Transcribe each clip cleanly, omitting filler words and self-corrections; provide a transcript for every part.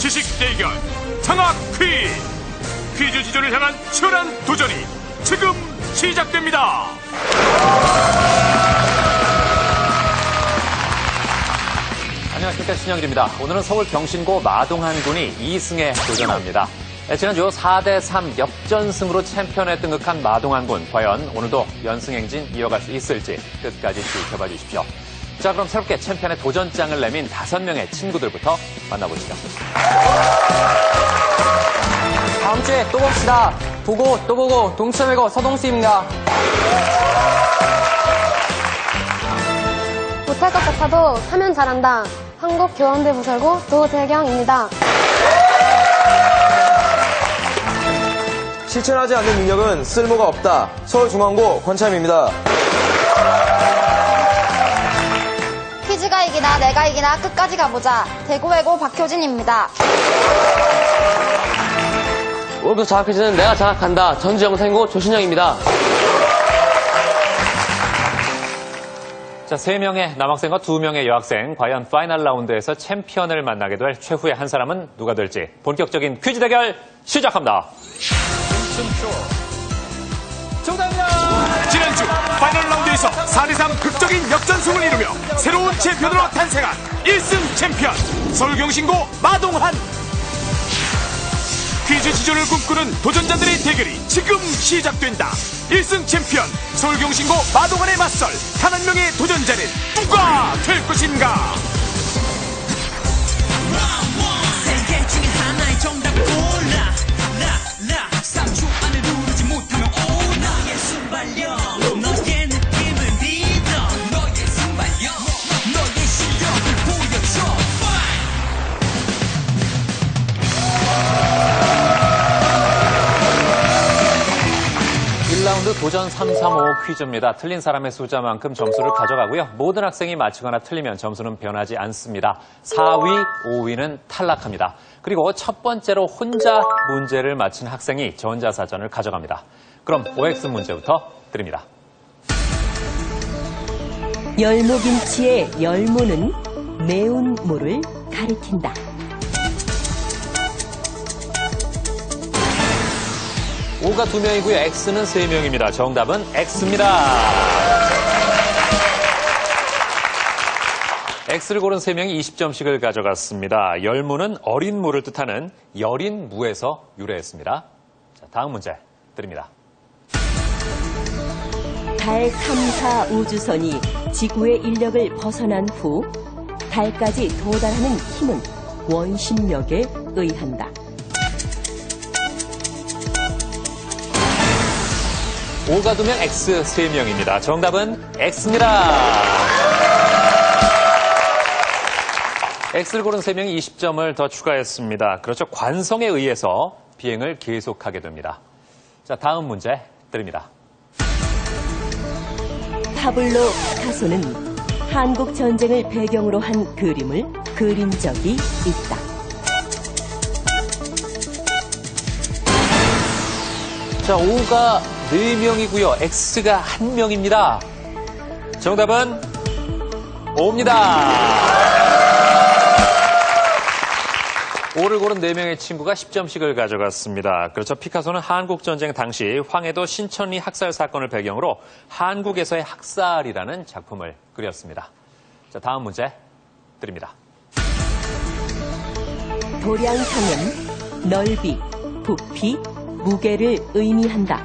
지식 대결 장학 퀴즈. 퀴즈 지존을 향한 치열한 도전이 지금 시작됩니다. 안녕하십니까, 신영길입니다. 오늘은 서울 경신고 마동환군이 2승에 도전합니다. 지난주 4대3 역전승으로 챔피언에 등극한 마동환군, 과연 오늘도 연승행진 이어갈 수 있을지 끝까지 지켜봐 주십시오. 자, 그럼 새롭게 챔피언의 도전장을 내민 5명의 친구들부터 만나보시죠. 다음 주에 또 봅시다. 보고 또 보고 동치매고 서동수입니다. 못할 것 같아도 하면 잘한다. 한국교원대 부설고 도재경입니다. 실천하지 않는 능력은 쓸모가 없다. 서울중앙고 권참입니다. 퀴즈가 이기나 내가 이기나 끝까지 가보자. 대구외고 박효진입니다. 오늘부터 장학 퀴즈는 내가 장학한다. 전주영상고 조신영입니다. 자, 3명의 남학생과 2명의 여학생, 과연 파이널 라운드에서 챔피언을 만나게 될 최후의 한 사람은 누가 될지 본격적인 퀴즈 대결 시작합니다. 정답입니다. 지난주 파이널 라운드에서 4대3 극적인 역전승을 이루며 새로운 챔피언으로 탄생한 1승 챔피언 서울경신고 마동환. 퀴즈 지존을 꿈꾸는 도전자들의 대결이 지금 시작된다. 1승 챔피언 서울경신고 마동환에 맞설 단 한 명의 도전자는 누가 될 것인가? 세개 중에 하나의 정답 골라. 3초 안에 누르지 못하면 오나의 순발력. 너의 느낌을 믿어. 너의 순발력. 너의 실력을 보여줘. 1라운드 도전 335 퀴즈입니다. 틀린 사람의 숫자만큼 점수를 가져가고요. 모든 학생이 맞히거나 틀리면 점수는 변하지 않습니다. 4위, 5위는 탈락합니다. 그리고 첫 번째로 혼자 문제를 맞힌 학생이 전자사전을 가져갑니다. 그럼 OX 문제부터 드립니다. 열무김치의 열무는 매운 물을 가리킨다. O가 2명이고요. X는 3명입니다. 정답은 X입니다. X를 고른 3명이 20점씩을 가져갔습니다. 열무는 어린 무를 뜻하는 여린 무에서 유래했습니다. 자, 다음 문제 드립니다. 달 3사 우주선이 지구의 인력을 벗어난 후 달까지 도달하는 힘은 원심력에 의한다. O가 2명, X 3명입니다. 정답은 X입니다. X를 고른 3명이 20점을 더 추가했습니다. 그렇죠. 관성에 의해서 비행을 계속하게 됩니다. 자, 다음 문제 드립니다. 파블로 피카소는 한국 전쟁을 배경으로 한 그림을 그린 적이 있다. 자, O가 4명이고요. X가 1명입니다. 정답은 O입니다. O를 고른 4명의 친구가 10점씩을 가져갔습니다. 그렇죠. 피카소는 한국전쟁 당시 황해도 신천리 학살 사건을 배경으로 한국에서의 학살이라는 작품을 그렸습니다. 자, 다음 문제 드립니다. 도량형은 넓이, 부피, 무게를 의미한다.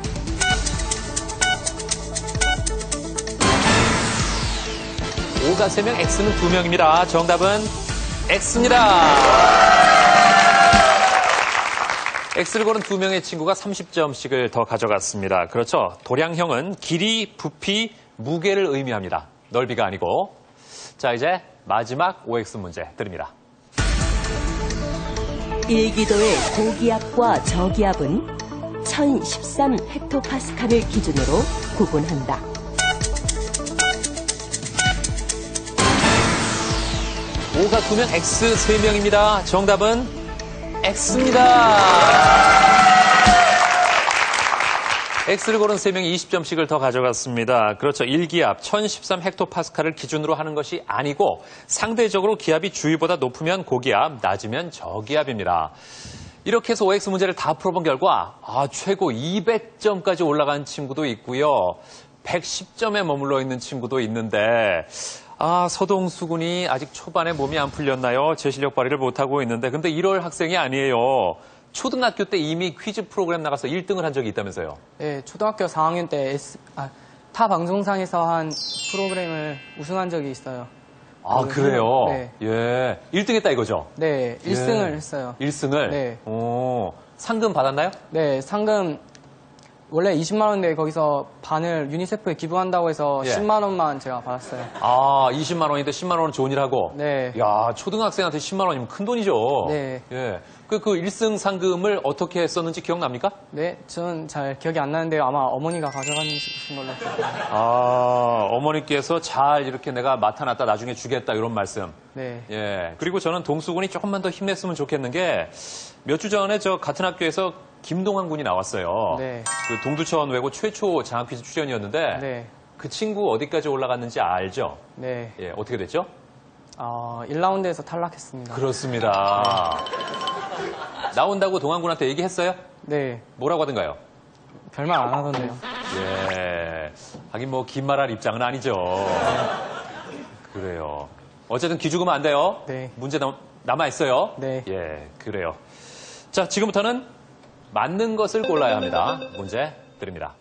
O가 3명, X는 2명입니다. 정답은 X입니다. X를 고른 2명의 친구가 30점씩을 더 가져갔습니다. 그렇죠. 도량형은 길이, 부피, 무게를 의미합니다. 넓이가 아니고. 자, 이제 마지막 OX 문제 드립니다. 일기도의 고기압과 저기압은 1013 헥토파스칼을 기준으로 구분한다. O가 2명, X 3명입니다. 정답은 X입니다. X를 고른 3명이 20점씩을 더 가져갔습니다. 그렇죠. 1기압 1013헥토파스칼을 기준으로 하는 것이 아니고 상대적으로 기압이 주위보다 높으면 고기압, 낮으면 저기압입니다. 이렇게 해서 OX 문제를 다 풀어본 결과 최고 200점까지 올라간 친구도 있고요. 110점에 머물러 있는 친구도 있는데 서동수 군이 아직 초반에 몸이 안 풀렸나요? 제 실력 발휘를 못하고 있는데 근데 이럴 학생이 아니에요. 초등학교 때 이미 퀴즈 프로그램 나가서 1등을 한 적이 있다면서요? 네, 초등학교 4학년 때 타 방송상에서 한 프로그램을 우승한 적이 있어요. 그래요? 네. 예. 1등 했다 이거죠? 네, 1승을 했어요. 1승을? 네. 오. 상금 받았나요? 네, 상금 원래 20만 원인데 거기서 반을 유니세프에 기부한다고 해서 예. 10만 원만 제가 받았어요. 20만 원인데 10만 원은 좋은 일 하고? 네. 야, 초등학생한테 10만 원이면 큰 돈이죠? 네. 예. 그 1승 상금을 어떻게 했었는지 기억납니까? 네, 저는 잘 기억이 안 나는데요. 아마 어머니가 가져가신 걸로. 어머니께서 잘 이렇게 내가 맡아놨다 나중에 주겠다 이런 말씀. 네. 예. 그리고 저는 동수군이 조금만 더 힘냈으면 좋겠는 게 몇 주 전에 저 같은 학교에서 김동환 군이 나왔어요. 네. 그 동두천 외고 최초 장학 퀴즈 출연이었는데 네. 그 친구 어디까지 올라갔는지 알죠? 네. 예. 어떻게 됐죠? 1라운드에서 탈락했습니다. 그렇습니다. 나온다고 동환 군한테 얘기했어요? 네. 뭐라고 하던가요? 별말 안 하던데요. 예. 하긴 뭐 긴 말할 입장은 아니죠. 그래요. 어쨌든 기죽으면 안 돼요. 네. 문제 남아있어요. 네. 예, 그래요. 자, 지금부터는 맞는 것을 골라야 합니다. 문제 드립니다.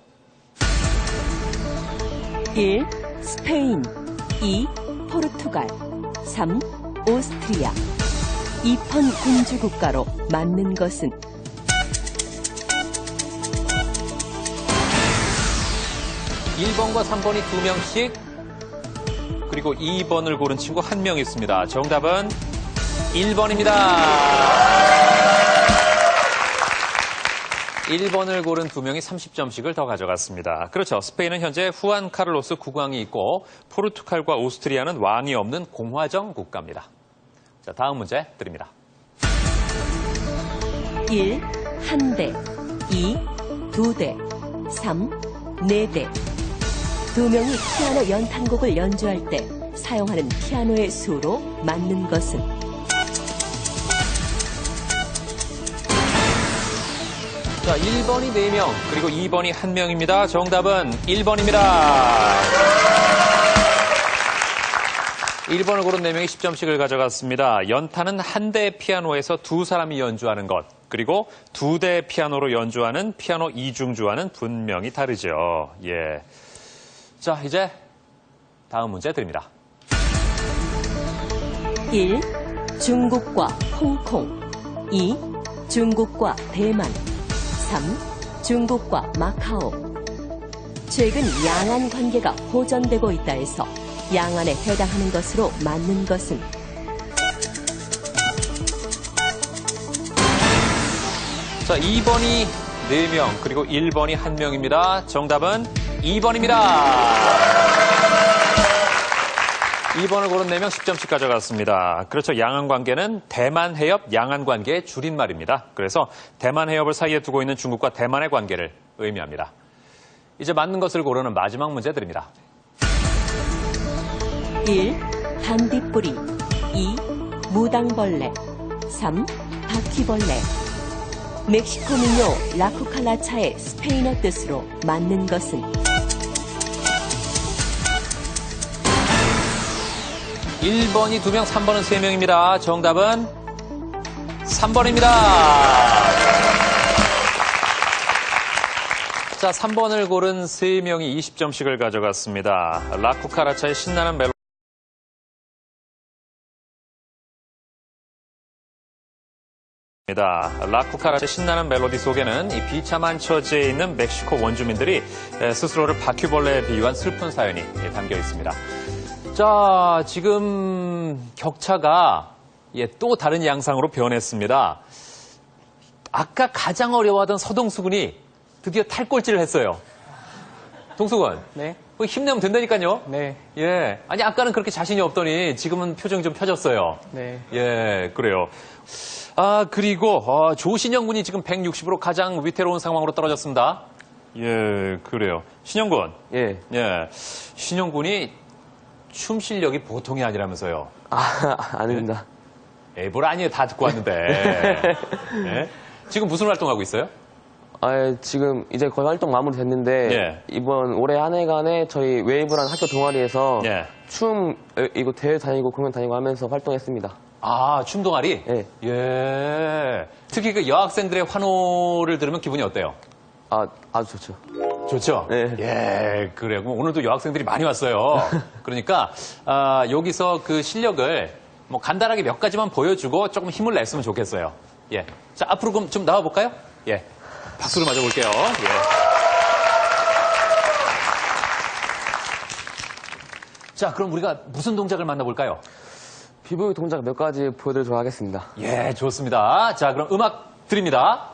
1. 스페인 2. 포르투갈 3. 오스트리아 2편 군주국가로 맞는 것은 1번과 3번이 2명씩 그리고 2번을 고른 친구 1명 있습니다. 정답은 1번입니다. 1번을 고른 2명이 30점씩을 더 가져갔습니다. 그렇죠. 스페인은 현재 후안 카를로스 국왕이 있고 포르투갈과 오스트리아는 왕이 없는 공화정 국가입니다. 자, 다음 문제 드립니다. 1. 한 대 2. 2대 3. 4대 2명이 피아노 연탄곡을 연주할 때 사용하는 피아노의 수로 맞는 것은 자, 1번이 4명, 그리고 2번이 1명입니다. 정답은 1번입니다. 1번을 고른 4명이 10점씩을 가져갔습니다. 연탄은 한 대 피아노에서 2사람이 연주하는 것, 그리고 2대 피아노로 연주하는 피아노 이중주와는 분명히 다르죠. 예. 자, 이제 다음 문제 드립니다. 1. 중국과 홍콩 2. 중국과 대만 3. 중국과 마카오 최근 양안 관계가 호전되고 있다 해서 양안에 해당하는 것으로 맞는 것은 자, 2번이 4명, 그리고 1번이 1명입니다. 정답은 2번입니다. 2번을 고른 4명 10점씩 가져갔습니다. 그렇죠. 양안 관계는 대만 해협 양안 관계의 줄임말입니다. 그래서 대만 해협을 사이에 두고 있는 중국과 대만의 관계를 의미합니다. 이제 맞는 것을 고르는 마지막 문제 드립니다. 1. 반딧불이 2. 무당벌레 3. 바퀴벌레 멕시코 민요 라쿠칼라차의 스페인어 뜻으로 맞는 것은 1번이 2명, 3번은 3명입니다. 정답은 3번입니다. 자, 3번을 고른 3명이 20점씩을 가져갔습니다. 라쿠카라차의 신나는 멜로디. 라쿠카라차의 신나는 멜로디 속에는 이 비참한 처지에 있는 멕시코 원주민들이 스스로를 바퀴벌레에 비유한 슬픈 사연이 담겨 있습니다. 자, 지금 격차가 또 다른 양상으로 변했습니다. 아까 가장 어려워하던 서동수 군이 드디어 탈꼴찌를 했어요. 동수군. 네. 힘내면 된다니까요. 네. 예. 아니, 아까는 그렇게 자신이 없더니 지금은 표정이 좀 펴졌어요. 네. 예, 그래요. 그리고 조신영 군이 지금 160으로 가장 위태로운 상황으로 떨어졌습니다. 예, 그래요. 신영군. 예. 예. 신영군이 춤 실력이 보통이 아니라면서요. 아닙니다. 뭘 아니에요. 다 듣고 왔는데. 예? 지금 무슨 활동하고 있어요? 지금 이제 거의 활동 마무리 됐는데, 예. 이번 올해 한 해간에 저희 웨이브라는 학교 동아리에서 예. 춤, 이거 대회 다니고 공연 다니고 하면서 활동했습니다. 아, 춤 동아리? 예. 예. 특히 그 여학생들의 환호를 들으면 기분이 어때요? 아주 좋죠. 좋죠? 네. 예, 그래요. 그럼 오늘도 여학생들이 많이 왔어요. 그러니까, 여기서 그 실력을 뭐 간단하게 몇 가지만 보여주고 조금 힘을 냈으면 좋겠어요. 예. 자, 앞으로 그럼 좀 나와볼까요? 예. 박수를 맞아볼게요. 예. 자, 그럼 우리가 무슨 동작을 만나볼까요? 비보이 동작 몇 가지 보여드리도록 하겠습니다. 예, 좋습니다. 자, 그럼 음악 드립니다.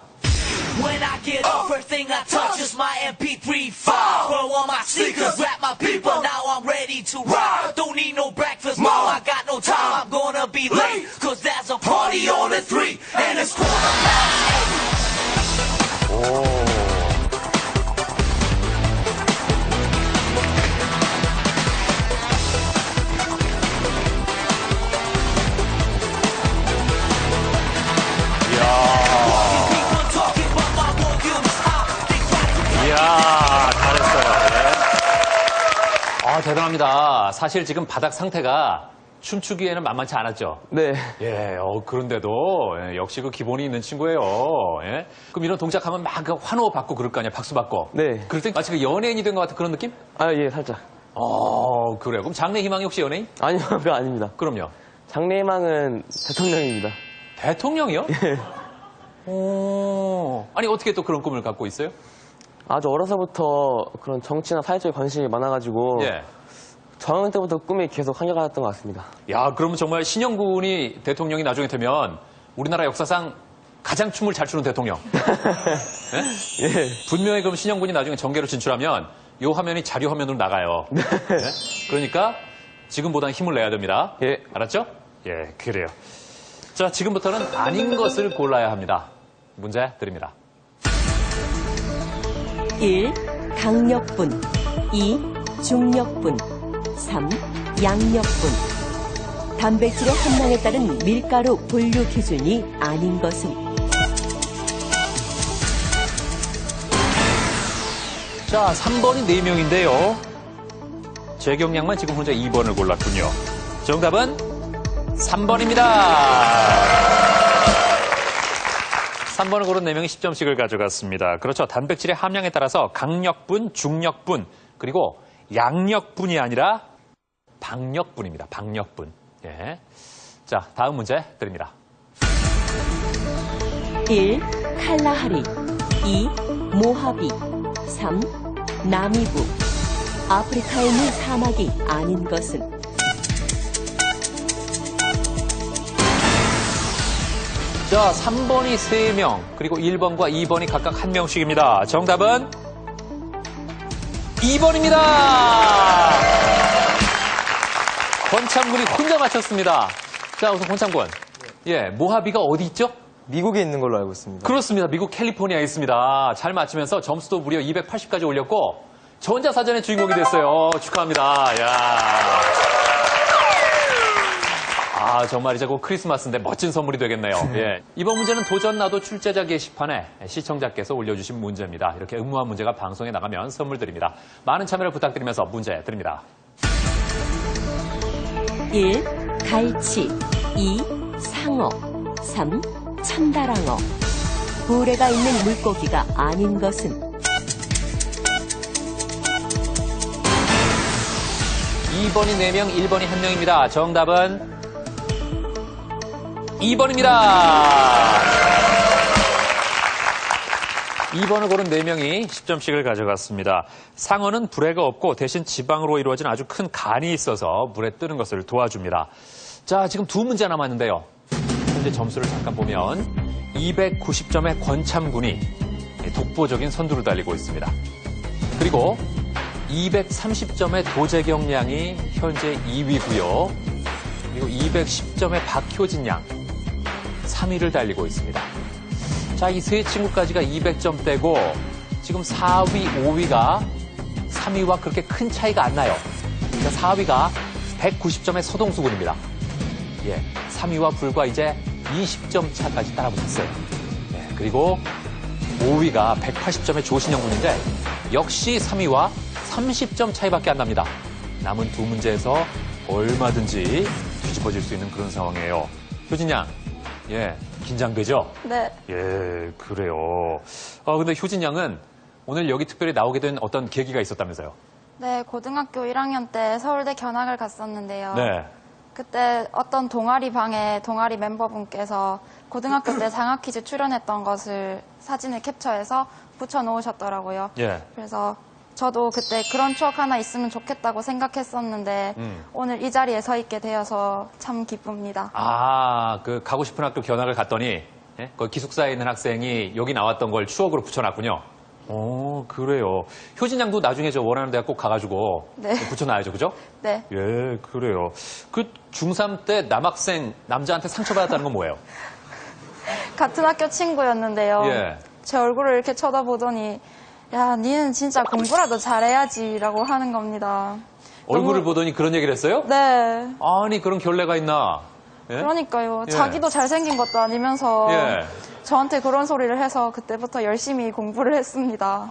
When I get up, first thing I touch is my MP3 file. Throw on my sneakers, rap my people, now I'm ready to ride. Don't need no breakfast, mom, I got no time, I'm gonna be late. Cause there's a party on the 3, and it's 8:15. 오. 이야, 잘했어요. 예. 대단합니다. 사실 지금 바닥 상태가 춤추기에는 만만치 않았죠. 네. 예, 그런데도 역시 그 기본이 있는 친구예요. 예? 그럼 이런 동작하면 막 그 환호 받고 그럴 거 아니야, 박수 받고. 네. 그럴 때 마치 그 연예인이 된 것 같은 그런 느낌? 예, 살짝. 그래요. 그럼 장래 희망이 혹시 연예인? 아니요, 그거 아닙니다. 그럼요. 장래희망은 대통령입니다. 대통령이요? 예. 아니 어떻게 또 그런 꿈을 갖고 있어요? 아주 어려서부터 그런 정치나 사회적인 관심이 많아가지고 예. 저학년 때부터 꿈이 계속 한결같았던 것 같습니다. 야, 그러면 정말 신영군이 대통령이 나중에 되면 우리나라 역사상 가장 춤을 잘 추는 대통령. 예? 예. 분명히 그럼 신영군이 나중에 정계로 진출하면 요 화면이 자료 화면으로 나가요. 네. 예? 그러니까 지금보다는 힘을 내야 됩니다. 예. 알았죠? 예, 그래요. 자, 지금부터는 아닌 것을 골라야 합니다. 문제 드립니다. 1. 강력분 2. 중력분 3. 양력분 단백질의 함량에 따른 밀가루 분류 기준이 아닌 것은 자, 3번이 4명인데요. 재경량만 지금 혼자 2번을 골랐군요. 정답은 3번입니다. 3번을 고른 4명이 10점씩을 가져갔습니다. 그렇죠. 단백질의 함량에 따라서 강력분, 중력분, 그리고 양력분이 아니라 박력분입니다. 박력분. 예. 자, 다음 문제 드립니다. 1. 칼라하리 2. 모하비 3. 나미부 아프리카에 있는 사막이 아닌 것은 자, 3번이 3명, 그리고 1번과 2번이 각각 1명씩입니다. 정답은 2번입니다. 권창군이 혼자 맞췄습니다. 자, 우선 권창군. 예, 모하비가 어디 있죠? 미국에 있는 걸로 알고 있습니다. 그렇습니다. 미국 캘리포니아에 있습니다. 잘 맞추면서 점수도 무려 280까지 올렸고 전자사전의 주인공이 됐어요. 축하합니다. 야. 정말 이제 곧 크리스마스인데 멋진 선물이 되겠네요. 예. 이번 문제는 도전 나도 출제자 게시판에 시청자께서 올려주신 문제입니다. 이렇게 응모한 문제가 방송에 나가면 선물 드립니다. 많은 참여를 부탁드리면서 문제 드립니다. 1. 갈치 2. 상어 3. 참다랑어 고래가 있는 물고기가 아닌 것은 2번이 4명, 1번이 1명입니다. 정답은 2번입니다. 2번을 고른 4명이 10점씩을 가져갔습니다. 상어는 불에가 없고 대신 지방으로 이루어진 아주 큰 간이 있어서 물에 뜨는 것을 도와줍니다. 자, 지금 두 문제 남았는데요. 현재 점수를 잠깐 보면 290점의 권참군이 독보적인 선두를 달리고 있습니다. 그리고 230점의 도재경 양이 현재 2위고요. 그리고 210점의 박효진 양 3위를 달리고 있습니다. 자, 이 세 친구까지가 200점대고 지금 4위, 5위가 3위와 그렇게 큰 차이가 안 나요. 그러니까 4위가 190점의 서동수군입니다. 예, 3위와 불과 이제 20점 차까지 따라붙었어요. 예, 그리고 5위가 180점의 조신영 군인데 역시 3위와 30점 차이밖에 안 납니다. 남은 두 문제에서 얼마든지 뒤집어질 수 있는 그런 상황이에요. 효진 양, 예, 긴장되죠? 네. 예, 그래요. 근데 효진 양은 오늘 여기 특별히 나오게 된 어떤 계기가 있었다면서요? 네, 고등학교 1학년 때 서울대 견학을 갔었는데요. 네. 그때 어떤 동아리 방에 동아리 멤버분께서 고등학교 때 장학 퀴즈 출연했던 것을 사진을 캡처해서 붙여놓으셨더라고요. 예. 그래서 저도 그때 그런 추억 하나 있으면 좋겠다고 생각했었는데 오늘 이 자리에 서 있게 되어서 참 기쁩니다. 그 가고 싶은 학교 견학을 갔더니 예? 거기 기숙사에 있는 학생이 여기 나왔던 걸 추억으로 붙여놨군요. 그래요. 효진 양도 나중에 저 원하는 대학 꼭 가가지고 네. 붙여놔야죠, 그죠? 네. 예, 그래요. 그 중3 때 남학생 남자한테 상처받았다는 건 뭐예요? 같은 학교 친구였는데요. 예. 제 얼굴을 이렇게 쳐다보더니 야, 니는 진짜 공부라도 잘해야지라고 하는 겁니다. 얼굴을 너무- 보더니 그런 얘기를 했어요? 네. 아니, 그런 결례가 있나? 예? 그러니까요. 예. 자기도 잘생긴 것도 아니면서 예. 저한테 그런 소리를 해서 그때부터 열심히 공부를 했습니다.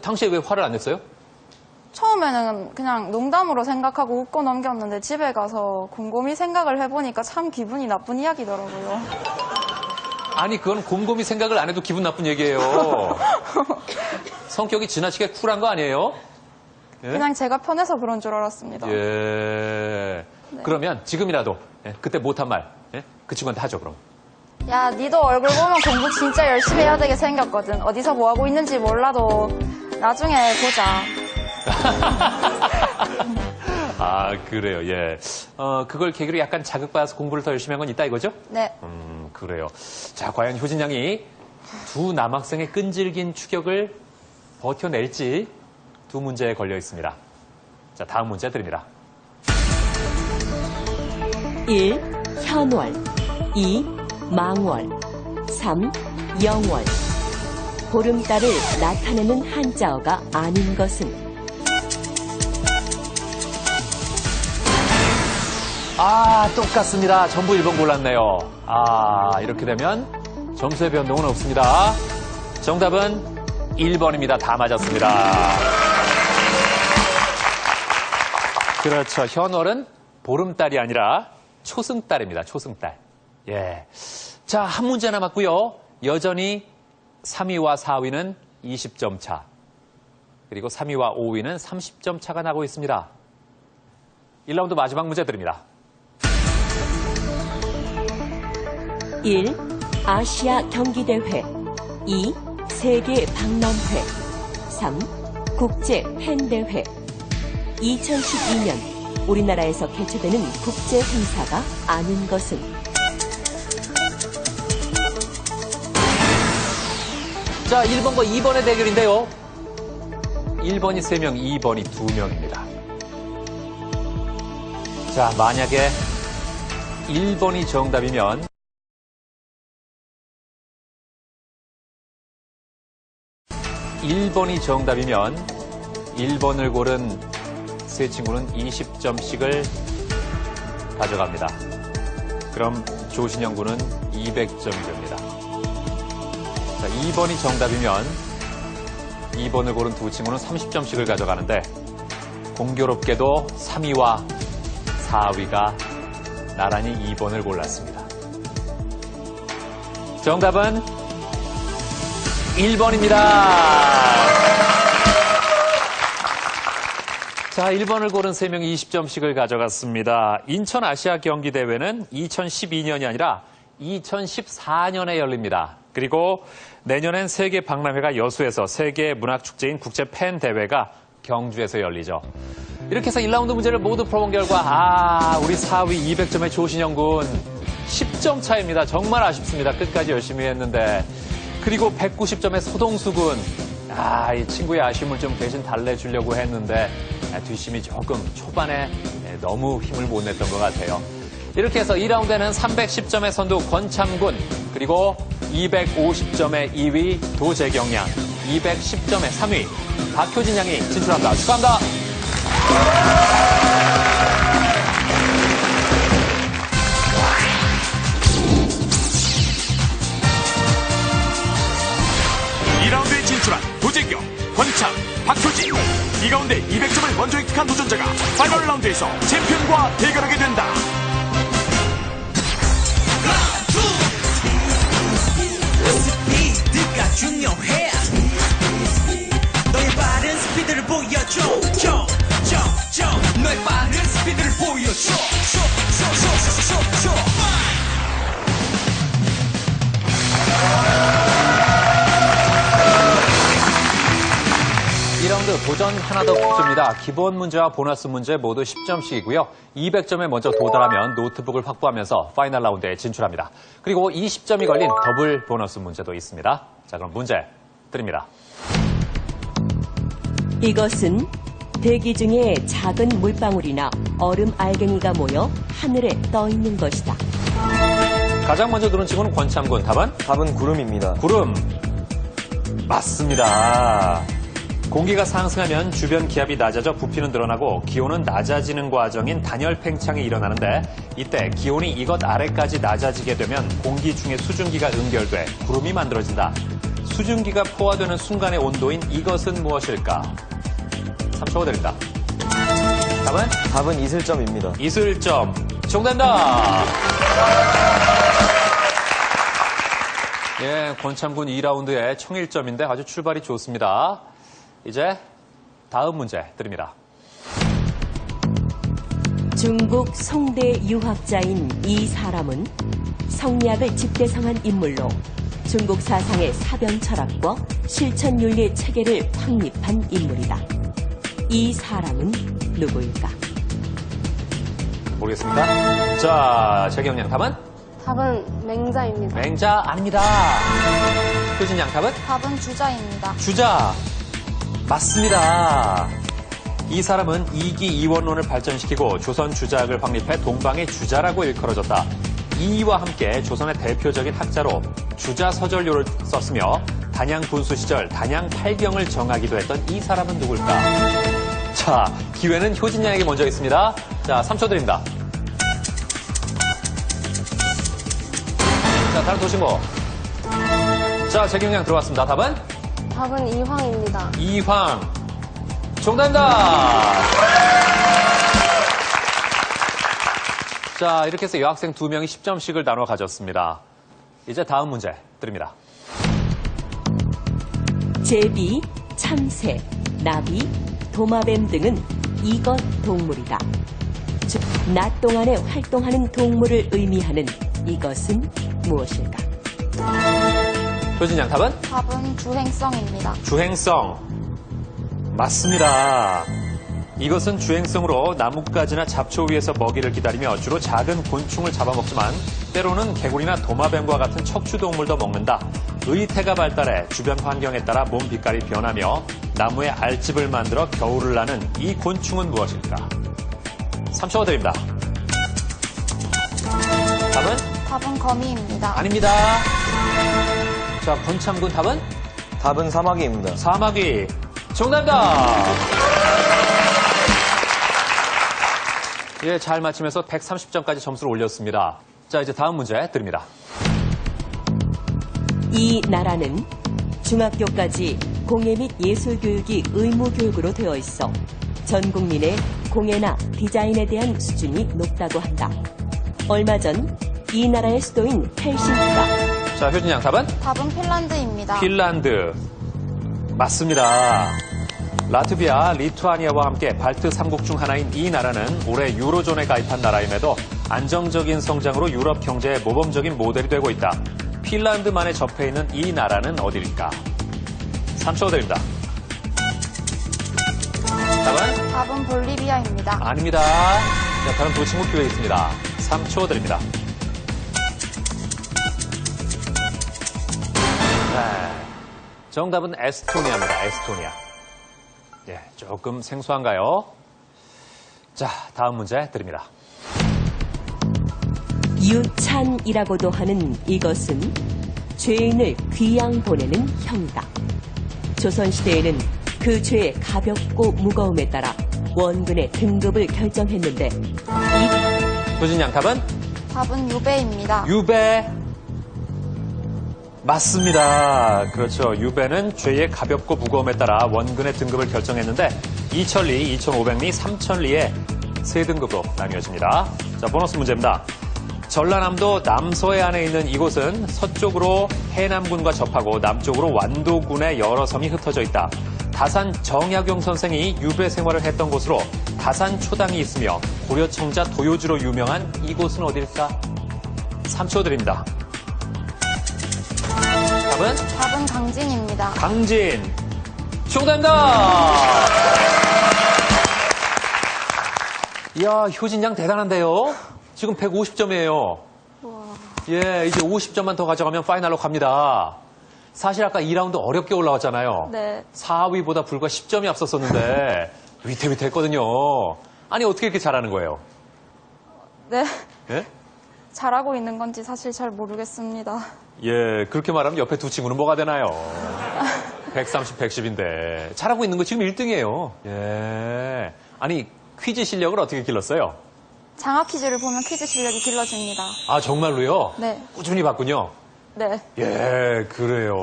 당시에 왜 화를 안 냈어요? 처음에는 그냥 농담으로 생각하고 웃고 넘겼는데 집에 가서 곰곰이 생각을 해보니까 참 기분이 나쁜 이야기더라고요. 아니, 그건 곰곰이 생각을 안 해도 기분 나쁜 얘기예요. 성격이 지나치게 쿨한 거 아니에요? 예? 그냥 제가 편해서 그런 줄 알았습니다. 예. 그러면 지금이라도 예, 그때 못한 말, 예? 그 친구한테 하죠, 그럼. 야, 니도 얼굴 보면 공부 진짜 열심히 해야 되게 생겼거든. 어디서 뭐 하고 있는지 몰라도 나중에 보자. 그래요, 예. 그걸 계기로 약간 자극받아서 공부를 더 열심히 한 건 있다 이거죠? 네. 그래요. 자, 과연 효진 양이 두 남학생의 끈질긴 추격을 버텨낼지 두 문제에 걸려 있습니다. 자, 다음 문제 드립니다. 1. 현월 2. 망월 3. 영월 보름달을 나타내는 한자어가 아닌 것은 똑같습니다. 전부 1번 골랐네요. 이렇게 되면 점수의 변동은 없습니다. 정답은 1번입니다. 다 맞았습니다. 그렇죠. 현월은 보름달이 아니라 초승달입니다. 초승달. 예. 자, 한 문제 남았고요. 여전히 3위와 4위는 20점 차. 그리고 3위와 5위는 30점 차가 나고 있습니다. 1라운드 마지막 문제 드립니다. 1. 아시아 경기대회 2. 세계 박람회 3. 국제 팬대회 2012년 우리나라에서 개최되는 국제 행사가 아닌 것은 자, 1번과 2번의 대결인데요. 1번이 3명, 2번이 2명입니다. 자, 만약에 1번이 정답이면 1번을 고른 세 친구는 20점씩을 가져갑니다. 그럼 조신영 군은 200점이 됩니다. 자, 2번이 정답이면 2번을 고른 두 친구는 30점씩을 가져가는데 공교롭게도 3위와 4위가 나란히 2번을 골랐습니다. 정답은 1번입니다. 자, 1번을 고른 3명이 20점씩을 가져갔습니다. 인천 아시아 경기대회는 2012년이 아니라 2014년에 열립니다. 그리고 내년엔 세계 박람회가 여수에서 세계 문학축제인 국제 팬대회가 경주에서 열리죠. 이렇게 해서 1라운드 문제를 모두 풀어본 결과 우리 4위 200점의 조신영 군 10점 차입니다. 정말 아쉽습니다. 끝까지 열심히 했는데. 그리고 190점의 서동수 군. 이 친구의 아쉬움을 좀 대신 달래주려고 했는데 뒷심이 조금 초반에 너무 힘을 못 냈던 것 같아요. 이렇게 해서 2라운드에는 310점의 선두 권참군 그리고 250점의 2위 도재경 양, 210점의 3위 박효진 양이 진출합니다. 축하합니다. (2라운드에) 진출한 도재경, 권창, 박효진. 이 가운데 200점을 먼저 획득한 도전자가 파이널 라운드에서 챔피언과 대결하게 된다. 스피드가 중요해. 너의 빠른 스피드를 보여줘. 너의 빠른 스피드를 보여줘. 2라운드 도전 하나 더 퀴즈입니다. 기본 문제와 보너스 문제 모두 10점씩이고요. 200점에 먼저 도달하면 노트북을 확보하면서 파이널 라운드에 진출합니다. 그리고 20점이 걸린 더블 보너스 문제도 있습니다. 자, 그럼 문제 드립니다. 이것은 대기 중에 작은 물방울이나 얼음 알갱이가 모여 하늘에 떠 있는 것이다. 가장 먼저 들은 친구는 권창군. 답은 구름입니다. 구름. 맞습니다. 공기가 상승하면 주변 기압이 낮아져 부피는 늘어나고 기온은 낮아지는 과정인 단열 팽창이 일어나는데 이때 기온이 이것 아래까지 낮아지게 되면 공기 중에 수증기가 응결돼 구름이 만들어진다. 수증기가 포화되는 순간의 온도인 이것은 무엇일까? 3초가 드립니다. 답은 이슬점입니다. 이슬점. 정답입니다. 예, 권창군 2라운드의 청일점인데 아주 출발이 좋습니다. 이제 다음 문제 드립니다. 중국 송대 유학자인 이 사람은 성리학을 집대성한 인물로 중국 사상의 사변 철학과 실천 윤리 체계를 확립한 인물이다. 이 사람은 누구일까? 모르겠습니까? 자, 재경 양 답은? 답은 맹자입니다. 맹자 아닙니다. 효진 양 답은? 답은 주자입니다. 주자. 맞습니다. 이 사람은 이기 이원론을 발전시키고 조선 주자학을 확립해 동방의 주자라고 일컬어졌다. 이와 함께 조선의 대표적인 학자로 주자서절료를 썼으며 단양 군수 시절 단양 팔경을 정하기도 했던 이 사람은 누굴까? 자, 기회는 효진 양에게 먼저 있습니다. 자, 3초 드립니다. 자, 다른 도시모. 자, 재경 양 들어왔습니다. 답은? 답은 이황입니다. 이황. 정답입니다. 자, 이렇게 해서 여학생 2명이 10점씩을 나눠 가졌습니다. 이제 다음 문제 드립니다. 제비, 참새, 나비, 도마뱀 등은 이것 동물이다. 즉, 낮 동안에 활동하는 동물을 의미하는 이것은 무엇일까? 효진 양 답은? 답은 주행성입니다. 주행성. 맞습니다. 이것은 주행성으로 나뭇가지나 잡초 위에서 먹이를 기다리며 주로 작은 곤충을 잡아먹지만 때로는 개구리나 도마뱀과 같은 척추동물도 먹는다. 의태가 발달해 주변 환경에 따라 몸 빛깔이 변하며 나무에 알집을 만들어 겨울을 나는 이 곤충은 무엇일까? 3초가 드립니다. 답은? 답은 거미입니다. 아닙니다. 자, 권창군 답은? 답은 사마귀입니다. 사마귀. 정답입니다. 예, 잘 맞히면서 130점까지 점수를 올렸습니다. 자, 이제 다음 문제 드립니다. 이 나라는 중학교까지 공예 및 예술 교육이 의무 교육으로 되어 있어 전 국민의 공예나 디자인에 대한 수준이 높다고 한다. 얼마 전 이 나라의 수도인 헬싱키가. 자, 효진 양 답은? 답은 핀란드입니다. 핀란드. 맞습니다. 라트비아, 리투아니아와 함께 발트 3국 중 하나인 이 나라는 올해 유로존에 가입한 나라임에도 안정적인 성장으로 유럽 경제의 모범적인 모델이 되고 있다. 핀란드만에 접해 있는 이 나라는 어디일까? 3초 드립니다. 답은? 답은 볼리비아입니다. 아닙니다. 자, 다른 두 친구 기회 있습니다. 3초 드립니다. 네. 정답은 에스토니아입니다. 에스토니아. 예, 조금 생소한가요? 자, 다음 문제 드립니다. 유찬이라고도 하는 이것은 죄인을 귀양 보내는 형이다. 조선시대에는 그 죄의 가볍고 무거움에 따라 원군의 등급을 결정했는데 효진양 답은? 답은 유배입니다. 유배. 맞습니다. 그렇죠. 유배는 죄의 가볍고 무거움에 따라 원군의 등급을 결정했는데 2,000리, 2,500리, 3,000리의 세 등급으로 나뉘어집니다. 자, 보너스 문제입니다. 전라남도 남서해 안에 있는 이곳은 서쪽으로 해남군과 접하고 남쪽으로 완도군의 여러 섬이 흩어져 있다. 다산 정약용 선생이 유배 생활을 했던 곳으로 다산 초당이 있으며 고려 청자 도요지로 유명한 이곳은 어딜까? 3초 드립니다. 답은? 답은 강진입니다. 강진. 정답입니다. 이야, 효진 양 대단한데요? 지금 150점이에요. 예, 이제 50점만 더 가져가면 파이널로 갑니다. 사실 아까 2라운드 어렵게 올라왔잖아요. 네. 4위보다 불과 10점이 앞섰었는데 위태위태했거든요. 아니, 어떻게 이렇게 잘하는 거예요? 네. 예? 잘하고 있는 건지 사실 잘 모르겠습니다. 예, 그렇게 말하면 옆에 두 친구는 뭐가 되나요? 130, 110인데. 잘하고 있는 거 지금 1등이에요. 예. 아니, 퀴즈 실력을 어떻게 길렀어요? 장학 퀴즈를 보면 퀴즈 실력이 길러집니다. 아, 정말로요? 네. 꾸준히 봤군요. 네. 예, 그래요.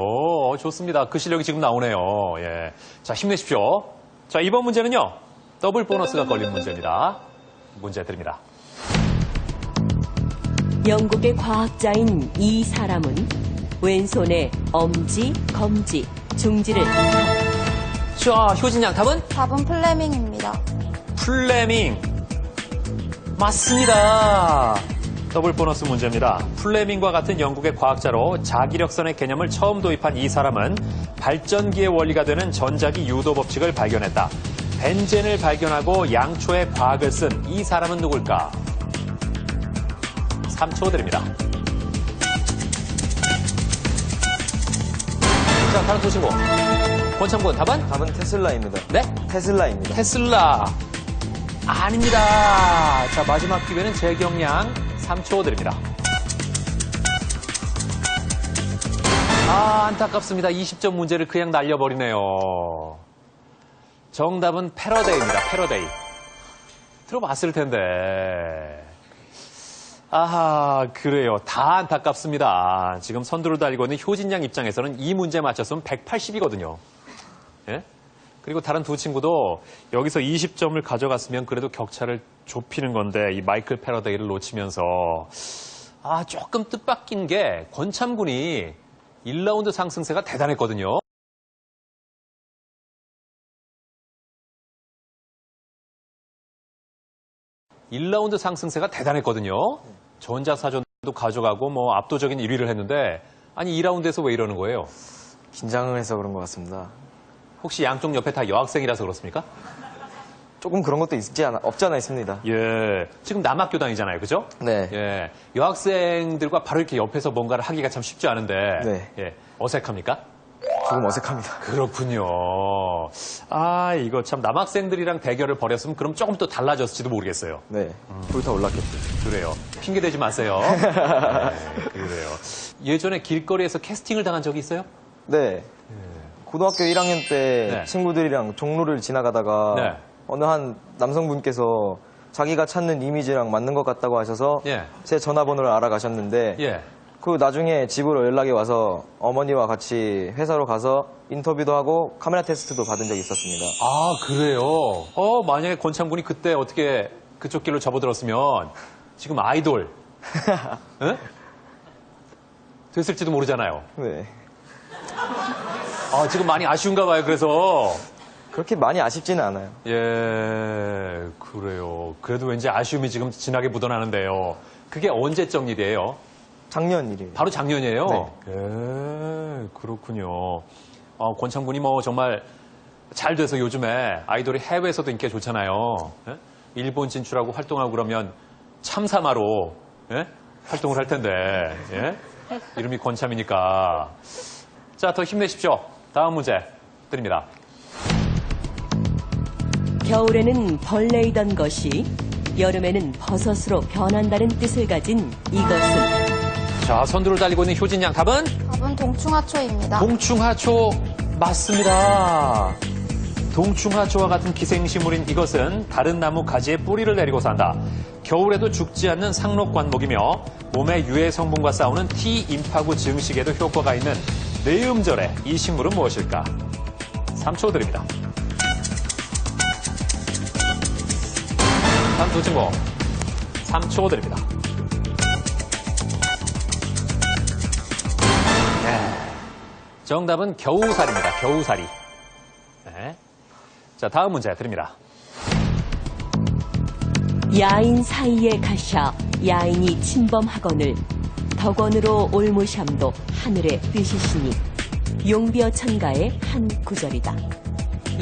좋습니다. 그 실력이 지금 나오네요. 예. 자, 힘내십시오. 자, 이번 문제는요. 더블 보너스가 걸린 문제입니다. 문제 드립니다. 영국의 과학자인 이 사람은 왼손에 엄지, 검지, 중지를 자, 효진 양 답은? 답은 플레밍입니다. 플레밍. 맞습니다. 더블 보너스 문제입니다. 플레밍과 같은 영국의 과학자로 자기력선의 개념을 처음 도입한 이 사람은 발전기의 원리가 되는 전자기 유도 법칙을 발견했다. 벤젠을 발견하고 양초의 과학을 쓴 이 사람은 누굴까? 3초 드립니다. 자, 다른 두 친구. 권창군 답은? 답은 테슬라입니다. 네? 테슬라입니다. 테슬라. 아닙니다. 자, 마지막 기회는 재경량 3초 드립니다. 아, 안타깝습니다. 20점 문제를 그냥 날려버리네요. 정답은 패러데이입니다. 패러데이. 들어봤을 텐데. 아하, 그래요. 다 안타깝습니다. 지금 선두를 달리고 있는 효진양 입장에서는 이 문제 맞췄으면 180이거든요. 예? 그리고 다른 두 친구도 여기서 20점을 가져갔으면 그래도 격차를 좁히는 건데 이 마이클 패러데이를 놓치면서 조금 뜻밖인 게 권참군이 1라운드 상승세가 대단했거든요. 전자사전도 가져가고 뭐 압도적인 1위를 했는데 아니 2라운드에서 왜 이러는 거예요? 긴장을 해서 그런 것 같습니다. 혹시 양쪽 옆에 다 여학생이라서 그렇습니까? 조금 그런 것도 없지 않아 있습니다. 예. 지금 남학교당이잖아요. 그죠? 네. 예. 여학생들과 바로 이렇게 옆에서 뭔가를 하기가 참 쉽지 않은데. 네. 예. 어색합니까? 조금 어색합니다. 그렇군요. 이거 참 남학생들이랑 대결을 벌였으면 그럼 조금 또 달라졌을지도 모르겠어요. 네. 불타 올랐겠죠. 그래요. 핑계대지 마세요. 네, 그래요. 예전에 길거리에서 캐스팅을 당한 적이 있어요? 네. 고등학교 1학년 때 네. 친구들이랑 종로를 지나가다가 네. 어느 한 남성분께서 자기가 찾는 이미지랑 맞는 것 같다고 하셔서 예. 제 전화번호를 알아가셨는데 예. 그 나중에 집으로 연락이 와서 어머니와 같이 회사로 가서 인터뷰도 하고 카메라 테스트도 받은 적이 있었습니다. 아, 그래요? 만약에 권창군이 그때 어떻게 그쪽 길로 접어들었으면 지금 아이돌 예? 됐을지도 모르잖아요. 네. 지금 많이 아쉬운가 봐요. 그래서 그렇게 많이 아쉽지는 않아요. 예, 그래요. 그래도 왠지 아쉬움이 지금 진하게 묻어나는데요. 그게 언제적 일이에요? 작년 일이에요. 바로 작년이에요? 네. 예, 그렇군요. 권창군이 뭐 정말 잘 돼서 요즘에 아이돌이 해외에서도 인기가 좋잖아요. 예? 일본 진출하고 활동하고 그러면 참사마로 예? 활동을 할 텐데 예? 이름이 권참이니까. 자, 더 힘내십시오. 다음 문제 드립니다. 겨울에는 벌레이던 것이 여름에는 버섯으로 변한다는 뜻을 가진 이것은 자, 선두를 달리고 있는 효진 양 답은? 답은 답은 동충하초입니다. 동충하초 맞습니다. 동충하초와 같은 기생식물인 이것은 다른 나무 가지에 뿌리를 내리고 산다. 겨울에도 죽지 않는 상록관목이며 몸의 유해 성분과 싸우는 T임파구 증식에도 효과가 있는 내음절의 이 식물은 무엇일까? 3초 드립니다. 다음 두 친구 3초 드립니다. 정답은 겨우살입니다. 겨우살이. 네. 자, 다음 문제 드립니다. 야인 사이에 가샤 야인이 침범하거늘 덕원으로 올무샴도 하늘에 뜨시시니 용비어 천가의 한 구절이다.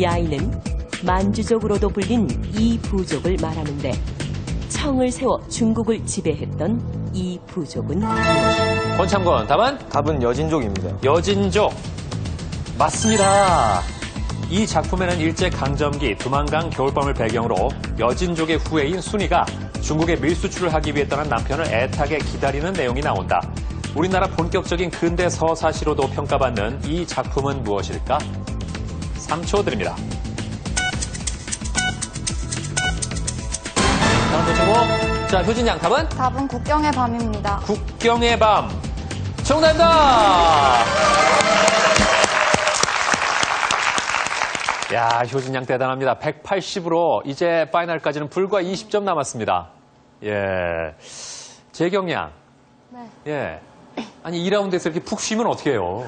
야인은 만주족으로도 불린 이 부족을 말하는데 청을 세워 중국을 지배했던 이 부족은 무엇일까? 권창건 답은? 답은 여진족입니다. 여진족. 맞습니다. 이 작품에는 일제강점기 두만강 겨울밤을 배경으로 여진족의 후예인 순이가 중국에 밀수출을 하기 위해 떠난 남편을 애타게 기다리는 내용이 나온다. 우리나라 본격적인 근대 서사시로도 평가받는 이 작품은 무엇일까? 3초 드립니다. 다음 친구. 자, 효진 양 답은? 답은 국경의 밤입니다. 국경의 밤. 정답입니다. 야, 효진 양 대단합니다. 180으로 이제 파이널까지는 불과 20점 남았습니다. 예. 재경 양. 네. 예. 아니, 2라운드에서 이렇게 푹 쉬면 어떻게 해요?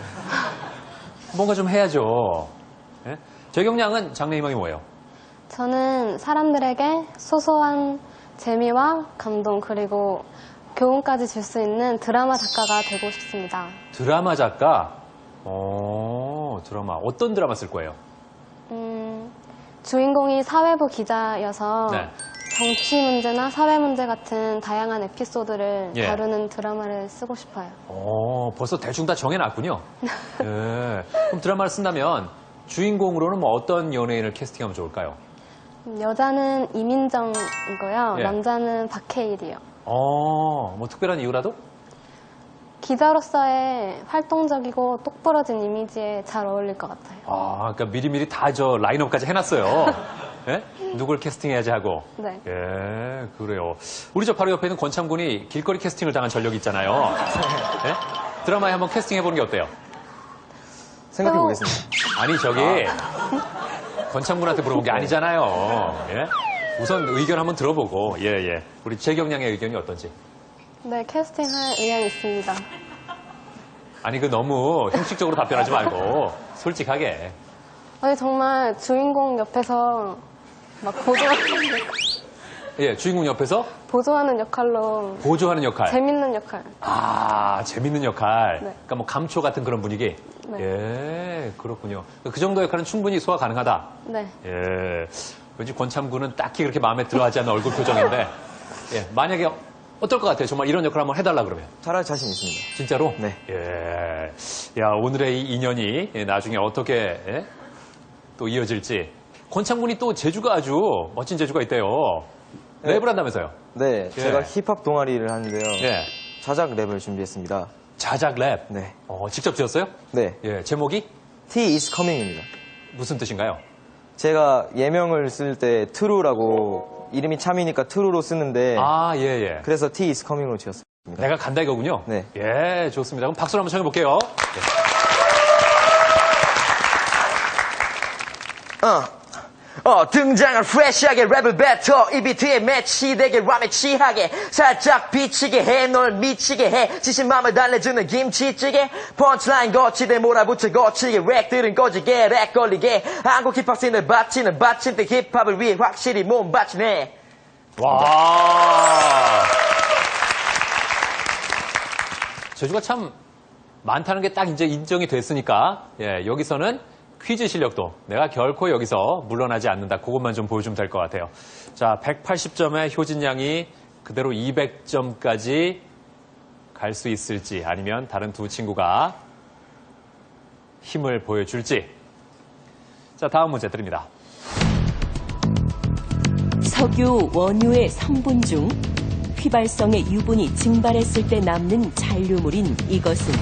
뭔가 좀 해야죠. 예? 재경 양은 장래희망이 뭐예요? 저는 사람들에게 소소한 재미와 감동 그리고 교훈까지 줄 수 있는 드라마 작가가 되고 싶습니다. 드라마 작가? 드라마. 어떤 드라마 쓸 거예요? 주인공이 사회부 기자여서 네. 정치 문제나 사회 문제 같은 다양한 에피소드를 예. 다루는 드라마를 쓰고 싶어요. 벌써 대충 다 정해놨군요. 예. 그럼 드라마를 쓴다면 주인공으로는 뭐 어떤 연예인을 캐스팅하면 좋을까요? 여자는 이민정이고요. 예. 남자는 박해일이요. 뭐 특별한 이유라도? 기자로서의 활동적이고 똑부러진 이미지에 잘 어울릴 것 같아요. 그러니까 미리미리 다 저 라인업까지 해놨어요. 예? 누굴 캐스팅해야지 하고. 네. 예, 그래요. 우리 저 바로 옆에 있는 권창군이 길거리 캐스팅을 당한 전력이 있잖아요. 예? 드라마에 한번 캐스팅해보는 게 어때요? 생각해 보겠습니다. 아니, 저기 권창군한테 물어본 게 아니잖아요. 예? 우선 의견 한번 들어보고, 예. 우리 재경량의 의견이 어떤지. 네, 캐스팅할 의향이 있습니다. 아니, 너무 형식적으로 답변하지 말고 솔직하게. 아니, 정말 주인공 옆에서 막 예, 주인공 옆에서 보조하는 역할로 보조하는 역할. 재밌는 역할. 재밌는 역할. 네. 그러니까 뭐 감초 같은 그런 분위기. 네. 예, 그렇군요. 그 정도 역할은 충분히 소화 가능하다. 네. 예. 왠지 권참군은 딱히 그렇게 마음에 들어하지 않는 얼굴 표정인데, 예, 만약에 어떨 것 같아요? 정말 이런 역할 한번 해달라 그러면. 잘할 자신 있습니다. 진짜로? 네. 예. 야, 오늘의 이 인연이 나중에 어떻게 또 이어질지. 권창군이 또 재주가 아주 멋진 재주가 있대요. 랩을 한다면서요? 네, 예. 제가 힙합 동아리를 하는데요. 예. 자작 랩을 준비했습니다. 자작 랩. 네. 직접 지었어요? 네, 예. 제목이 T is coming입니다. 무슨 뜻인가요? 제가 예명을 쓸 때 트루라고 이름이 참이니까 트루로 쓰는데 예. 그래서 T is coming으로 지었습니다. 내가 간다 이거군요. 네. 예, 좋습니다. 그럼 박수를 한번 청해볼게요. 등장한 프레시하게 랩을 뱉어 이 비트에 매치되게 람에 취하게 살짝 비치게 해 널 미치게 해 지신 맘을 달래주는 김치찌개 펀치라인 거치대 몰아붙여 거치게 렉들은 꺼지게 렉 걸리게 한국 힙합 씬을 바치는 받침대 힙합을 위해 확실히 몸 바치네. 와. 재주가 참 많다는 게 딱 이제 인정이 됐으니까, 예, 여기서는 퀴즈 실력도 내가 결코 여기서 물러나지 않는다. 그것만 좀 보여주면 될 것 같아요. 자, 180점의 효진 양이 그대로 200점까지 갈 수 있을지 아니면 다른 두 친구가 힘을 보여줄지. 자, 다음 문제 드립니다. 석유, 원유의 성분 중 휘발성의 유분이 증발했을 때 남는 잔류물인 이것은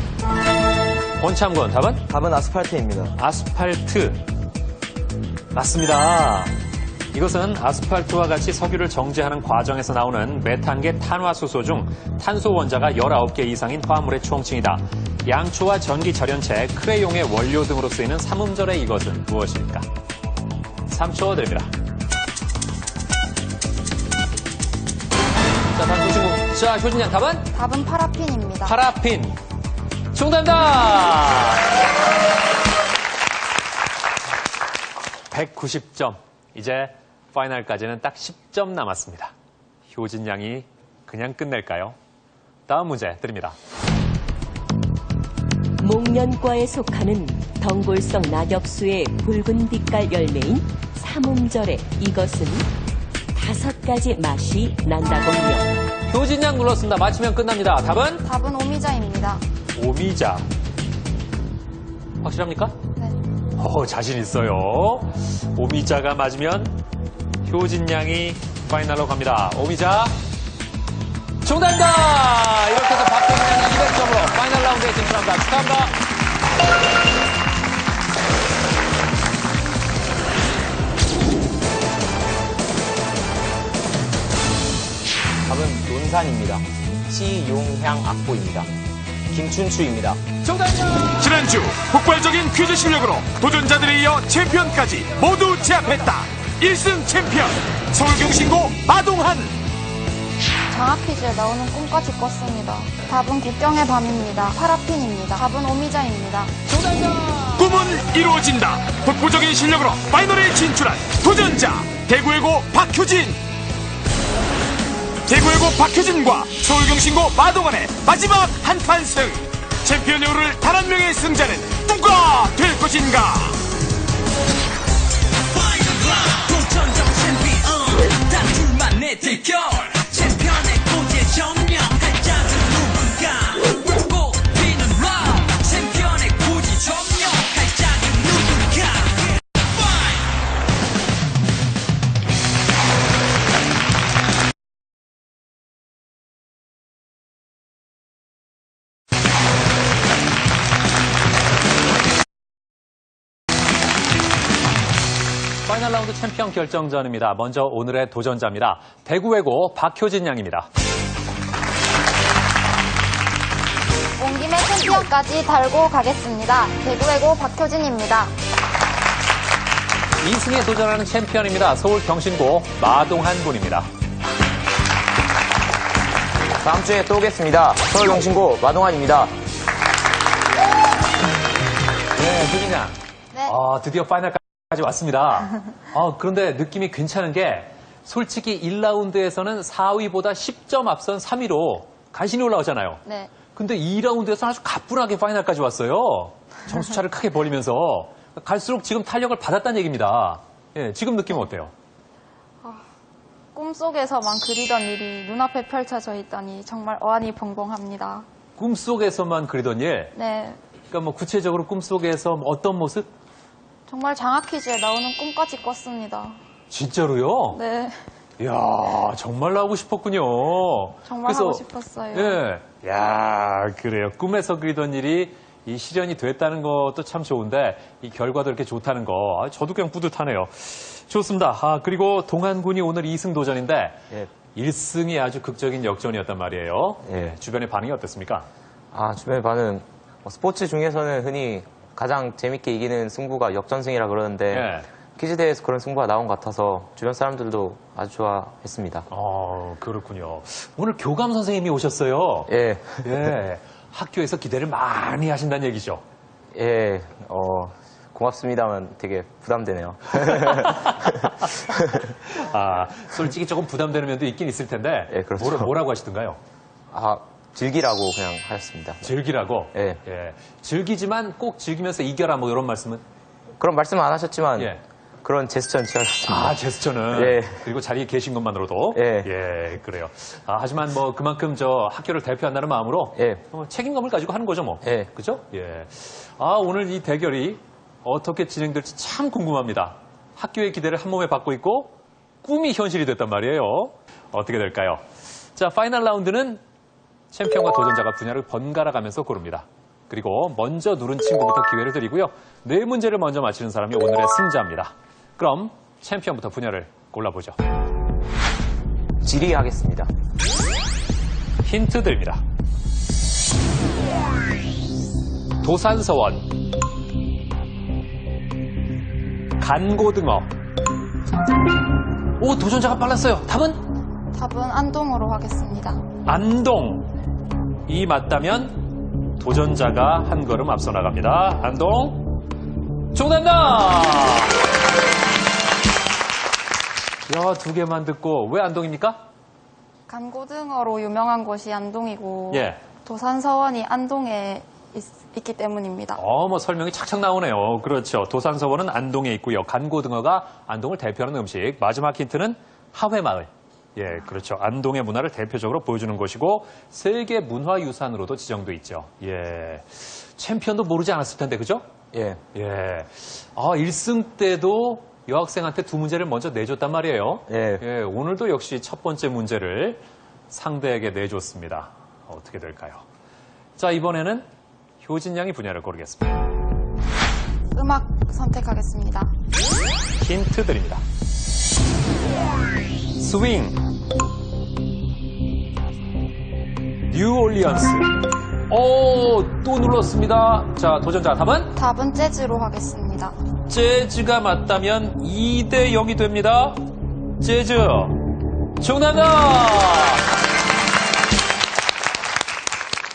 권창곤, 답은? 답은 아스팔트입니다. 아스팔트. 맞습니다. 이것은 아스팔트와 같이 석유를 정제하는 과정에서 나오는 메탄계 탄화수소 중 탄소 원자가 19개 이상인 화물의 총칭이다. 양초와 전기 절연체, 크레용의 원료 등으로 쓰이는 삼음절의 이것은 무엇일까? 3초 드립니다. 자, 다음 조신국. 자, 효진양 답은? 답은 파라핀입니다. 파라핀. 정답입니다. 190점. 이제 파이널까지는 딱 10점 남았습니다. 효진 양이 그냥 끝낼까요? 다음 문제 드립니다. 목련과에 속하는 덩골성 낙엽수의 붉은 빛깔 열매인 삼음절의 이것은 5가지 맛이 난다고요. 효진 양 눌렀습니다. 맞히면 끝납니다. 답은? 답은 오미자입니다. 오미자. 확실합니까? 네. 자신 있어요. 오미자가 맞으면 효진 양이 파이널로 갑니다. 오미자. 정답입니다! 이렇게 해서 박효진 양이 200점으로 파이널 라운드에 진출합니다. 축하합니다. 답은 논산입니다. 시용향 악보입니다. 김춘추입니다. 정답입니다! 지난주 폭발적인 퀴즈 실력으로 도전자들에 이어 챔피언까지 모두 제압했다. 1승 챔피언 서울경신고 마동한. 장학 퀴즈에 나오는 꿈까지 꿨습니다. 답은 국경의 밤입니다. 파라핀입니다. 답은 오미자입니다. 꿈은 이루어진다. 독보적인 실력으로 파이널에 진출한 도전자 대구의 고 박효진. 대구의 고 박효진과 서울경신고 마동환의 마지막 한판승. 챔피언에 오를 단 한 명의 승자는 누가 될 것인가? 도전적 챔피언 단둘만 내 대결 챔피언의 고지에 점령할 자는 누군가 꼭 뛰는 라운드 챔피언의 고지 점령할 자는 누군가 파이널 라운드 챔피언 결정전입니다. 먼저 오늘의 도전자입니다. 대구외고 박효진 양입니다. 온 김에 챔피언까지 달고 가겠습니다. 대구외고 박효진입니다. 2승에 도전하는 챔피언입니다. 서울경신고 마동한 군입니다. 다음 주에 또 오겠습니다. 서울경신고 마동환입니다. 네, 효진 양. 네. 드디어 파이널까지 왔습니다. 그런데 느낌이 괜찮은 게 솔직히 1라운드에서는 4위보다 10점 앞선 3위로 간신히 올라오잖아요. 네. 근데 2라운드에서 아주 가뿐하게 파이널까지 왔어요. 점수차를 크게 벌리면서 갈수록 지금 탄력을 받았다는 얘기입니다. 예, 지금 느낌은 어때요? 꿈속에서만 그리던 일이 눈앞에 펼쳐져 있다니 정말 어안이 벙벙합니다. 꿈속에서만 그리던 일? 네. 그러니까 뭐 구체적으로 꿈속에서 어떤 모습? 정말 장학 퀴즈에 나오는 꿈까지 꿨습니다. 진짜로요? 네. 이야, 정말 나오고 싶었군요. 정말 하고 싶었어요. 예. 야, 그래요. 꿈에서 그리던 일이 이 실현이 됐다는 것도 참 좋은데 이 결과도 이렇게 좋다는 거 저도 그냥 뿌듯하네요. 좋습니다. 그리고 동안군이 오늘 2승 도전인데 예. 1승이 아주 극적인 역전이었단 말이에요. 예. 주변의 반응이 어땠습니까? 주변의 반응. 스포츠 중에서는 흔히 가장 재밌게 이기는 승부가 역전승이라 그러는데 예. 퀴즈대회에서 그런 승부가 나온 것 같아서 주변 사람들도 아주 좋아했습니다. 그렇군요. 오늘 교감 선생님이 오셨어요. 예. 예. 학교에서 기대를 많이 하신다는 얘기죠. 예, 고맙습니다만 되게 부담되네요. 솔직히 조금 부담되는 면도 있긴 있을 텐데. 예, 그렇죠. 뭐라고 하시던가요? 즐기라고 그냥 하셨습니다. 즐기라고? 예. 즐기지만 꼭 즐기면서 이겨라 뭐 이런 말씀은? 그런 말씀은 안 하셨지만 예. 그런 제스처는 취하셨습니다. 제스처는? 예. 그리고 자리에 계신 것만으로도? 예. 그래요. 하지만 뭐 그만큼 학교를 대표한다는 마음으로 예. 책임감을 가지고 하는 거죠 뭐. 예. 그죠? 예. 오늘 이 대결이 어떻게 진행될지 참 궁금합니다. 학교의 기대를 한 몸에 받고 있고 꿈이 현실이 됐단 말이에요. 어떻게 될까요? 자, 파이널 라운드는 챔피언과 도전자가 분야를 번갈아 가면서 고릅니다. 그리고 먼저 누른 친구부터 기회를 드리고요. 4문제를 먼저 맞히는 사람이 오늘의 승자입니다. 그럼 챔피언부터 분야를 골라보죠. 지리 하겠습니다. 힌트 드립니다. 도산서원, 간고등어. 오, 도전자가 빨랐어요. 답은? 답은 안동으로 하겠습니다. 안동. 이 맞다면 도전자가 한 걸음 앞서 나갑니다. 안동. 정답입니다. 야, 2개만 듣고 왜 안동입니까? 간고등어로 유명한 곳이 안동이고 예. 도산서원이 안동에 있기 때문입니다. 뭐 설명이 착착 나오네요. 그렇죠. 도산서원은 안동에 있고요. 간고등어가 안동을 대표하는 음식. 마지막 힌트는 하회마을. 예, 그렇죠. 안동의 문화를 대표적으로 보여주는 곳이고 세계 문화유산으로도 지정돼 있죠. 예, 챔피언도 모르지 않았을 텐데, 그죠? 예. 예. 1승 때도 여학생한테 2문제를 먼저 내줬단 말이에요. 예. 오늘도 역시 첫 번째 문제를 상대에게 내줬습니다. 어떻게 될까요? 자, 이번에는 효진 양이 분야를 고르겠습니다. 음악 선택하겠습니다. 힌트 드립니다. 스윙, 뉴올리언스. 또 눌렀습니다. 자, 도전자 답은? 답은 재즈로 하겠습니다. 재즈가 맞다면 2대 0이 됩니다. 재즈. 정답입니다.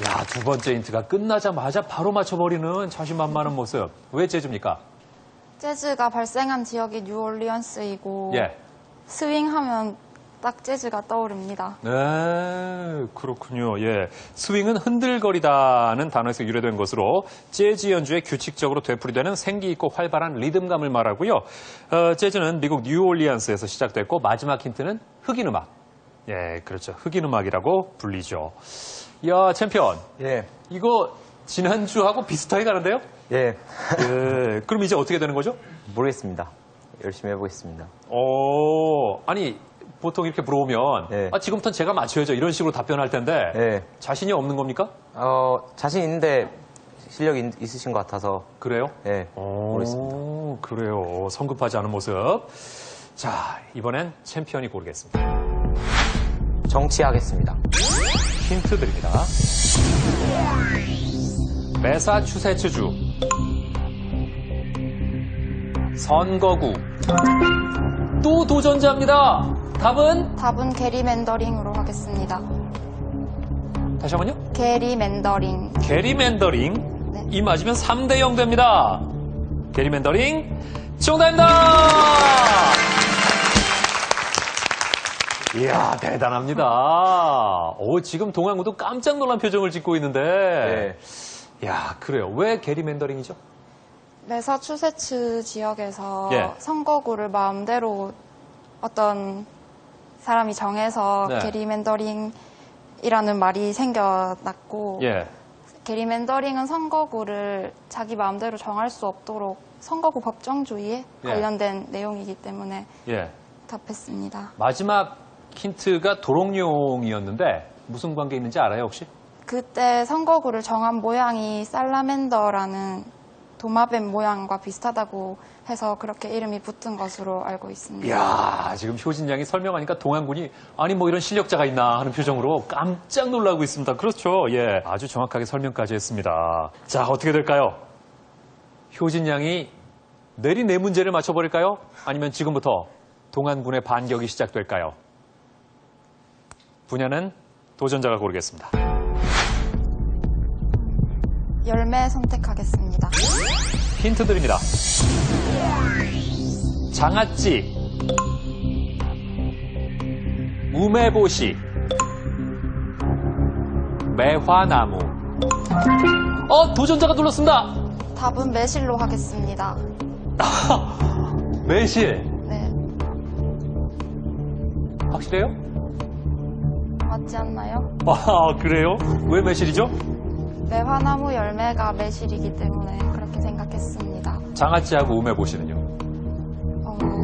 야, 2번째 힌트가 끝나자마자 바로 맞춰버리는 자신만만한 모습. 왜 재즈입니까? 재즈가 발생한 지역이 뉴올리언스이고 예. 스윙하면 딱 재즈가 떠오릅니다. 네, 그렇군요. 예. 스윙은 흔들거리다는 단어에서 유래된 것으로 재즈 연주에 규칙적으로 되풀이되는 생기 있고 활발한 리듬감을 말하고요. 재즈는 미국 뉴올리언스에서 시작됐고 마지막 힌트는 흑인 음악. 예, 그렇죠. 흑인 음악이라고 불리죠. 야, 챔피언. 예. 이거 지난주하고 비슷하게 가는데요? 예. 예. 그럼 이제 어떻게 되는 거죠? 모르겠습니다. 열심히 해보겠습니다. 아니, 보통 이렇게 물어보면, 예. 지금부터 제가 맞춰야죠. 이런 식으로 답변할 텐데, 예. 자신이 없는 겁니까? 자신 있는데 실력이 있으신 것 같아서. 그래요? 예. 모르겠습니다. 그래요. 성급하지 않은 모습. 자, 이번엔 챔피언이 고르겠습니다. 정치하겠습니다. 힌트 드립니다. 매사추세츠주, 선거구. 또 도전자입니다. 답은? 답은 게리맨더링으로 하겠습니다. 다시 한번요. 게리맨더링. 게리맨더링. 네. 이 맞으면 3대 0 됩니다. 게리맨더링. 정답입니다. 이야, 대단합니다. 지금 동안구도 깜짝 놀란 표정을 짓고 있는데. 네. 야, 그래요. 왜 게리맨더링이죠? 매사추세츠 지역에서 예. 선거구를 마음대로 어떤 사람이 정해서 네. 게리맨더링이라는 말이 생겨났고 예. 게리맨더링은 선거구를 자기 마음대로 정할 수 없도록 선거구 법정주의에 예. 관련된 내용이기 때문에 예. 답했습니다. 마지막 힌트가 도롱뇽이었는데 무슨 관계 있는지 알아요, 혹시? 그때 선거구를 정한 모양이 살라멘더라는 도마뱀 모양과 비슷하다고 해서 그렇게 이름이 붙은 것으로 알고 있습니다. 이야, 지금 효진 양이 설명하니까 동안군이 아니 뭐 이런 실력자가 있나 하는 표정으로 깜짝 놀라고 있습니다. 그렇죠. 예. 아주 정확하게 설명까지 했습니다. 자, 어떻게 될까요? 효진 양이 내린 4문제를 맞춰버릴까요? 아니면 지금부터 동안군의 반격이 시작될까요? 분야는 도전자가 고르겠습니다. 열매 선택하겠습니다. 힌트 드립니다. 장아찌, 우메보시, 매화나무. 도전자가 눌렀습니다. 답은 매실로 하겠습니다. 매실. 네, 확실해요? 맞지 않나요? 그래요? 왜 매실이죠? 매화나무 열매가 매실이기 때문에 그렇게 생각했습니다. 장아찌하고 우메보시는요?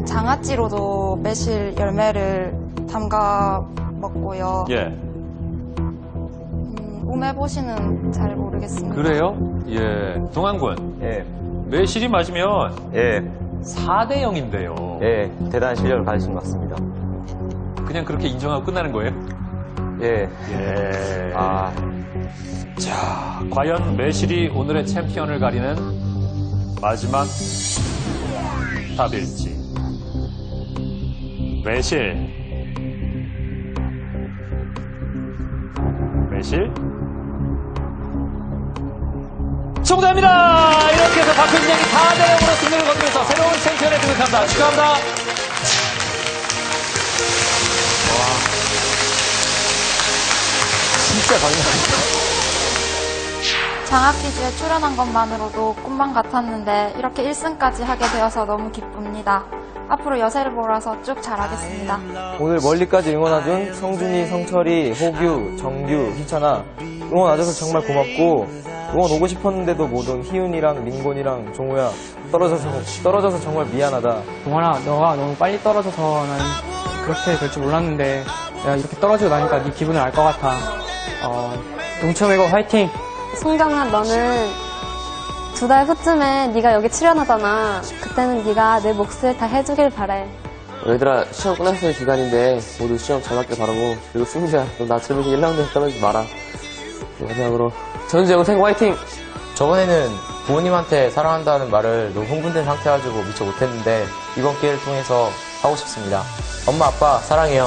장아찌로도 매실 열매를 담가 먹고요. 예. 꿈해보시는 잘 모르겠습니다. 그래요? 예. 동안군. 예, 매실이 맞으면 예, 4대 0인데요. 예, 대단한 실력을 가지신 것 같습니다. 그냥 그렇게 인정하고 끝나는 거예요? 예, 예. 아, 자, 과연 매실이 오늘의 챔피언을 가리는 마지막 답일지. 매실. 매실. 정답입니다! 이렇게 해서 박효진 양이 4대 0으로 승리를 거두면서 새로운 챔피언에 등극합니다. 축하합니다. 진짜 강력하다. 장학퀴즈에 출연한 것만으로도 꿈만 같았는데 이렇게 1승까지 하게 되어서 너무 기쁩니다. 앞으로 여세를 몰아서 쭉 잘하겠습니다. 오늘 멀리까지 응원와준 성준이, 성철이, 호규, 정규, 희찬아 응원 와줘서 정말 고맙고 응원 오고 싶었는데도 못 온 희윤이랑 민곤이랑 종우야 떨어져서 정말 미안하다. 동환아, 너가 너무 빨리 떨어져서 난 그렇게 될 줄 몰랐는데 내가 이렇게 떨어지고 나니까 네 기분을 알 것 같아. 농촌외고 화이팅! 송정아, 너는 2달 후쯤에 네가 여기 출연하잖아. 그때는 네가 내 몫을 다 해주길 바래. 얘들아, 시험 끝났을 기간인데 모두 시험 잘 맞길 바라고. 그리고 승주야, 너 나처럼 1라운드에 떨어지지 마라. 마지막으로 전주제고 생고 화이팅! 저번에는 부모님한테 사랑한다는 말을 너무 흥분된 상태여가지고 미처 못했는데 이번 기회를 통해서 하고 싶습니다. 엄마, 아빠 사랑해요.